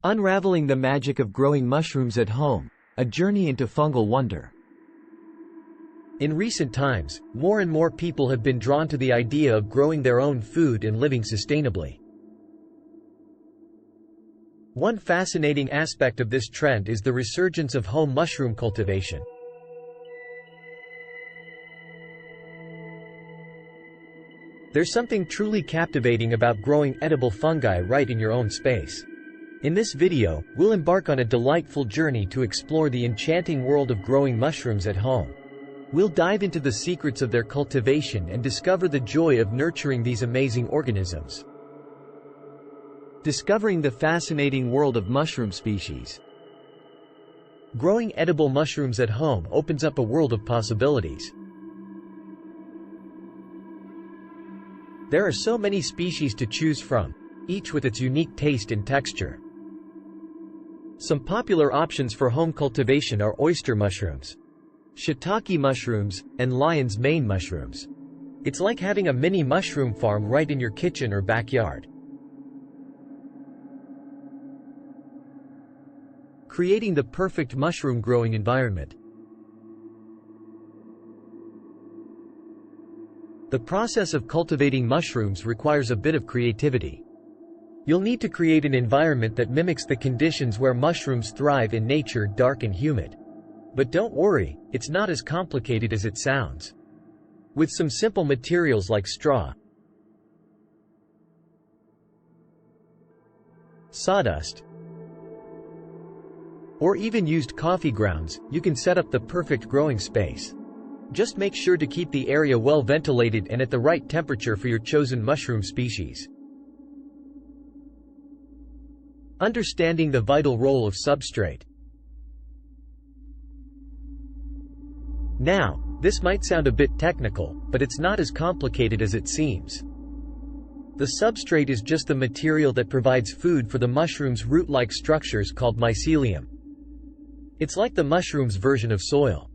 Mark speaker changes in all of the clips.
Speaker 1: Unraveling the magic of growing mushrooms at home, a journey into fungal wonder.
Speaker 2: In recent times, more and more people have been drawn to the idea of growing their own food and living sustainably. One fascinating aspect of this trend is the resurgence of home mushroom cultivation. There's something truly captivating about growing edible fungi right in your own space. In this video, we'll embark on a delightful journey to explore the enchanting world of growing mushrooms at home. We'll dive into the secrets of their cultivation and discover the joy of nurturing these amazing organisms.
Speaker 1: Discovering the fascinating world of mushroom species.
Speaker 2: Growing edible mushrooms at home opens up a world of possibilities. There are so many species to choose from, each with its unique taste and texture. Some popular options for home cultivation are oyster mushrooms, shiitake mushrooms, and lion's mane mushrooms. It's like having a mini mushroom farm right in your kitchen or backyard. Creating the perfect mushroom growing environment. The process of cultivating mushrooms requires a bit of creativity. You'll need to create an environment that mimics the conditions where mushrooms thrive in nature, dark and humid. But don't worry, it's not as complicated as it sounds. With some simple materials like straw, sawdust, or even used coffee grounds, you can set up the perfect growing space. Just make sure to keep the area well ventilated and at the right temperature for your chosen mushroom species. Understanding the vital role of substrate. Now, this might sound a bit technical, but it's not as complicated as it seems. The substrate is just the material that provides food for the mushroom's root-like structures called mycelium. It's like the mushroom's version of soil.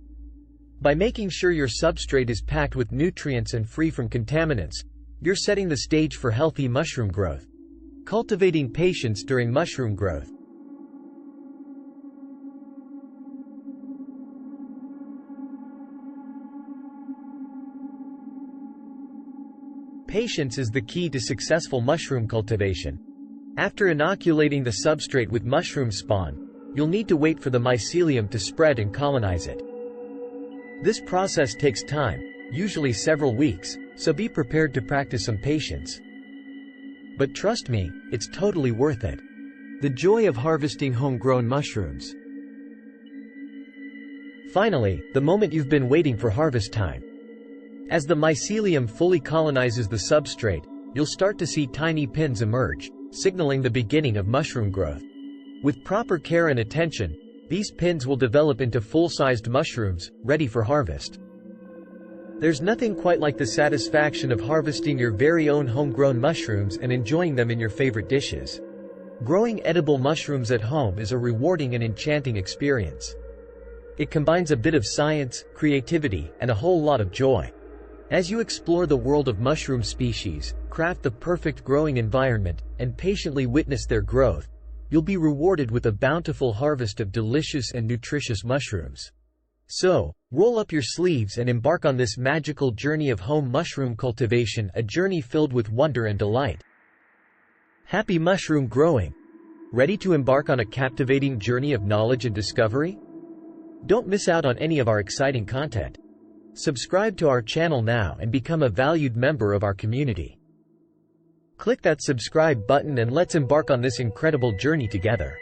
Speaker 2: By making sure your substrate is packed with nutrients and free from contaminants, you're setting the stage for healthy mushroom growth. Cultivating patience during mushroom growth. Patience is the key to successful mushroom cultivation. After inoculating the substrate with mushroom spawn, you'll need to wait for the mycelium to spread and colonize it. This process takes time, usually several weeks, so be prepared to practice some patience. But trust me, it's totally worth it.
Speaker 1: The joy of harvesting homegrown mushrooms.
Speaker 2: Finally, the moment you've been waiting for harvest time. As the mycelium fully colonizes the substrate, you'll start to see tiny pins emerge, signaling the beginning of mushroom growth. With proper care and attention, these pins will develop into full-sized mushrooms, ready for harvest. There's nothing quite like the satisfaction of harvesting your very own homegrown mushrooms and enjoying them in your favorite dishes. Growing edible mushrooms at home is a rewarding and enchanting experience. It combines a bit of science, creativity, and a whole lot of joy. As you explore the world of mushroom species, craft the perfect growing environment, and patiently witness their growth, you'll be rewarded with a bountiful harvest of delicious and nutritious mushrooms. So, roll up your sleeves and embark on this magical journey of home mushroom cultivation, a journey filled with wonder and delight. Happy mushroom growing! Ready to embark on a captivating journey of knowledge and discovery? Don't miss out on any of our exciting content. Subscribe to our channel now and become a valued member of our community. Click that subscribe button and let's embark on this incredible journey together.